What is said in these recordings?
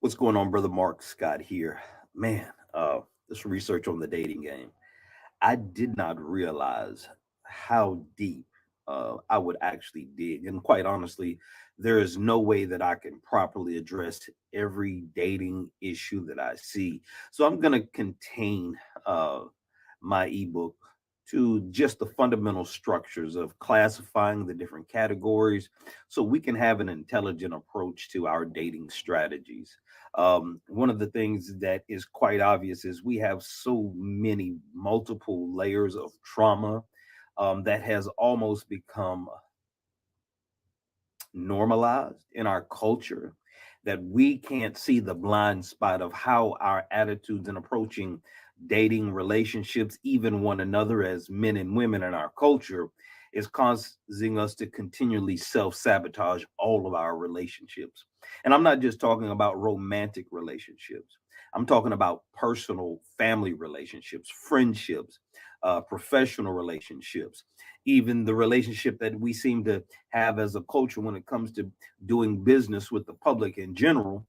What's going on, brother Mark Scott here? Man, this research on the dating game. I did not realize how deep I would actually dig. And quite honestly, there is no way that I can properly address every dating issue that I see. So I'm going to contain uh, my ebook to just the fundamental structures of classifying the different categories so we can have an intelligent approach to our dating strategies. One of the things that is quite obvious is we have so many multiple layers of trauma that has almost become normalized in our culture that we can't see the blind spot of how our attitudes in approaching dating relationships, even one another as men and women in our culture, is causing us to continually self sabotage all of our relationships. And I'm not just talking about romantic relationships, I'm talking about personal family relationships, friendships, professional relationships, even the relationship that we seem to have as a culture when it comes to doing business with the public in general.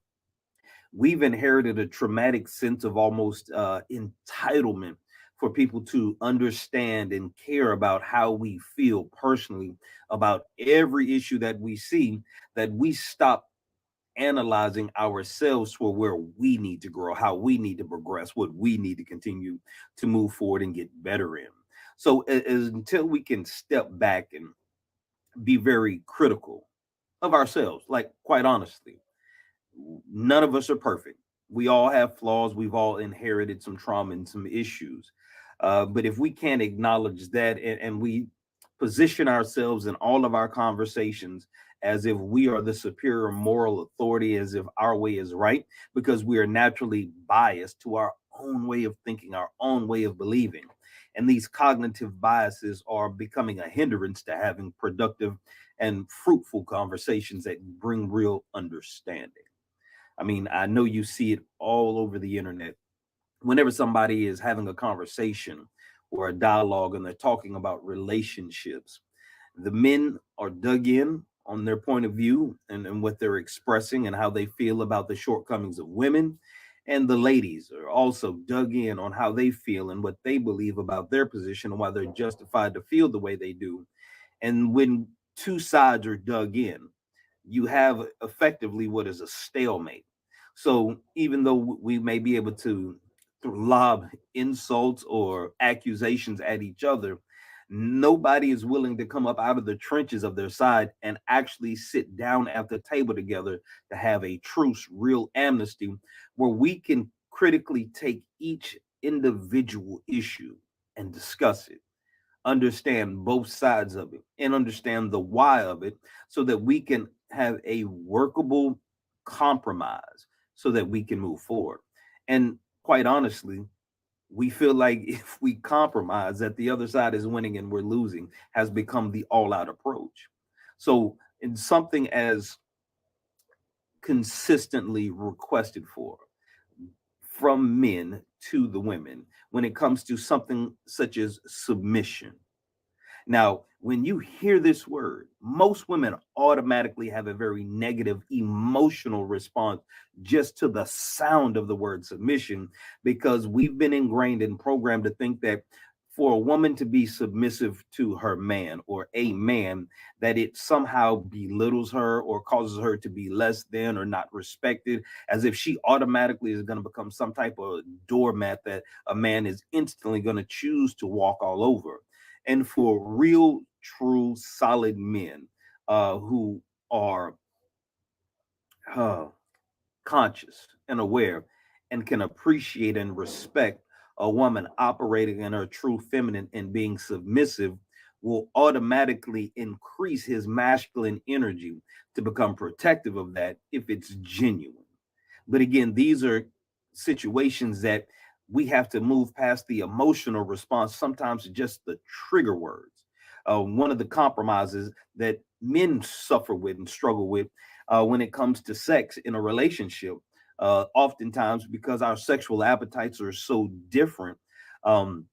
We've inherited a traumatic sense of almost entitlement for people to understand and care about how we feel personally about every issue that we see, that we stop analyzing ourselves for where we need to grow, how we need to progress, what we need to continue to move forward and get better in. So until we can step back and be very critical of ourselves, like quite honestly, none of us are perfect. We all have flaws. We've all inherited some trauma and some issues. But if we can't acknowledge that and we position ourselves in all of our conversations as if we are the superior moral authority, as if our way is right, because we are naturally biased to our own way of thinking, our own way of believing. And these cognitive biases are becoming a hindrance to having productive and fruitful conversations that bring real understanding. I mean, I know you see it all over the internet. Whenever somebody is having a conversation or a dialogue and they're talking about relationships, the men are dug in on their point of view and what they're expressing and how they feel about the shortcomings of women. And the ladies are also dug in on how they feel and what they believe about their position and why they're justified to feel the way they do. And when two sides are dug in, you have effectively what is a stalemate. So even though we may be able to lob insults or accusations at each other, nobody is willing to come up out of the trenches of their side and actually sit down at the table together to have a truce, real amnesty, where we can critically take each individual issue and discuss it, understand both sides of it, and understand the why of it so that we can have a workable compromise so that we can move forward. And quite honestly, we feel like if we compromise, that the other side is winning and we're losing has become the all out approach. So, in something as consistently requested for from men to the women, when it comes to something such as submission. Now, when you hear this word, most women automatically have a very negative emotional response just to the sound of the word submission, because we've been ingrained and programmed to think that for a woman to be submissive to her man or a man, that it somehow belittles her or causes her to be less than or not respected, as if she automatically is going to become some type of doormat that a man is instantly going to choose to walk all over. And for real, true, solid men who are uh, conscious and aware and can appreciate and respect a woman operating in her true feminine and being submissive, will automatically increase his masculine energy to become protective of that if it's genuine. But again, these are situations that we have to move past the emotional response, sometimes just the trigger words. One of the compromises that men suffer with and struggle with when it comes to sex in a relationship, oftentimes because our sexual appetites are so different. Um,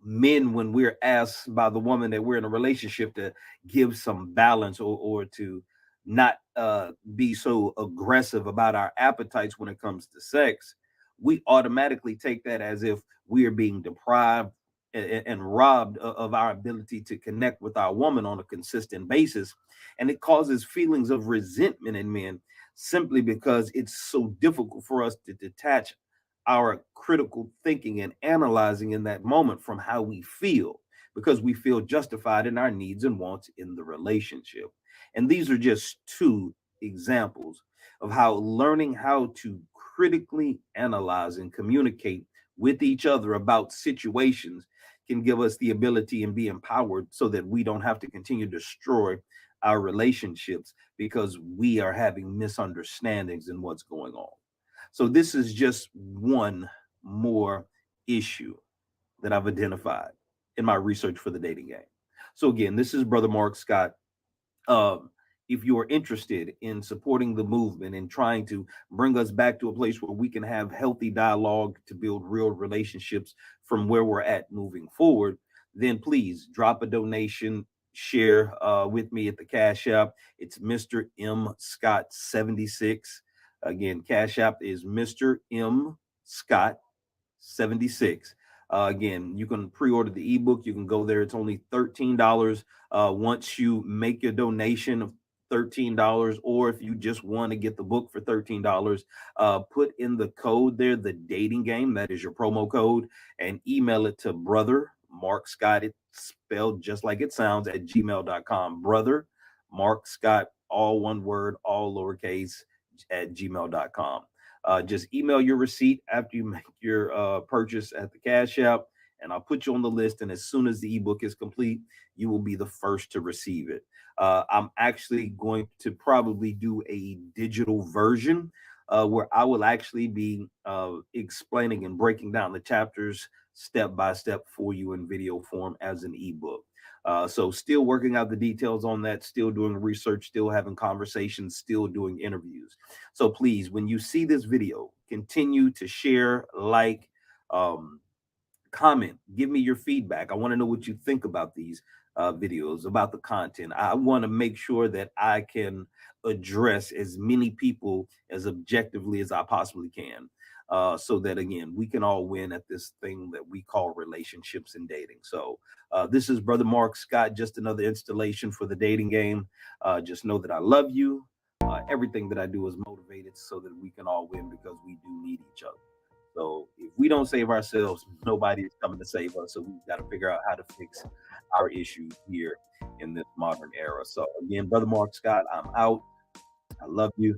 Men, when we're asked by the woman that we're in a relationship to give some balance or to not be so aggressive about our appetites when it comes to sex, we automatically take that as if we are being deprived and robbed of our ability to connect with our woman on a consistent basis. And it causes feelings of resentment in men simply because it's so difficult for us to detach our critical thinking and analyzing in that moment from how we feel, because we feel justified in our needs and wants in the relationship. And these are just two examples of how learning how to critically analyze and communicate with each other about situations can give us the ability and be empowered so that we don't have to continue to destroy our relationships because we are having misunderstandings in what's going on. So, this is just one more issue that I've identified in my research for the dating game. So, again, this is Brother Mark Scott. um, if you are interested in supporting the movement and trying to bring us back to a place where we can have healthy dialogue to build real relationships from where we're at moving forward, then please drop a donation, share with me at the Cash App. It's Mr. M. Scott 76. Again, Cash App is Mr. M. Scott 76. Again, you can pre-order the ebook. You can go there. It's only $13. Once you make your donation of $13, or if you just want to get the book for $13, put in the code there, the dating game. That is your promo code, and email it to brother Mark Scott. It's spelled just like it sounds at gmail.com. Brother Mark Scott, all one word, all lowercase, at gmail.com. Just email your receipt after you make your purchase at the Cash App, and I'll put you on the list. And as soon as the ebook is complete, you will be the first to receive it. I'm actually going to probably do a digital version where I will actually be explaining and breaking down the chapters step by step for you in video form as an ebook. So, still working out the details on that, still doing research, still having conversations, still doing interviews. So please, when you see this video, continue to share, like, um, comment, give me your feedback. I want to know what you think about these videos, about the content. I want to make sure that I can address as many people as objectively as I possibly can. So that again, we can all win at this thing that we call relationships and dating. So, this is Brother Mark Scott, just another installation for the dating game. Just know that I love you. Everything that I do is motivated so that we can all win because we do need each other. So if we don't save ourselves, nobody is coming to save us. So we've got to figure out how to fix our issues here in this modern era. So again, Brother Mark Scott, I'm out. I love you.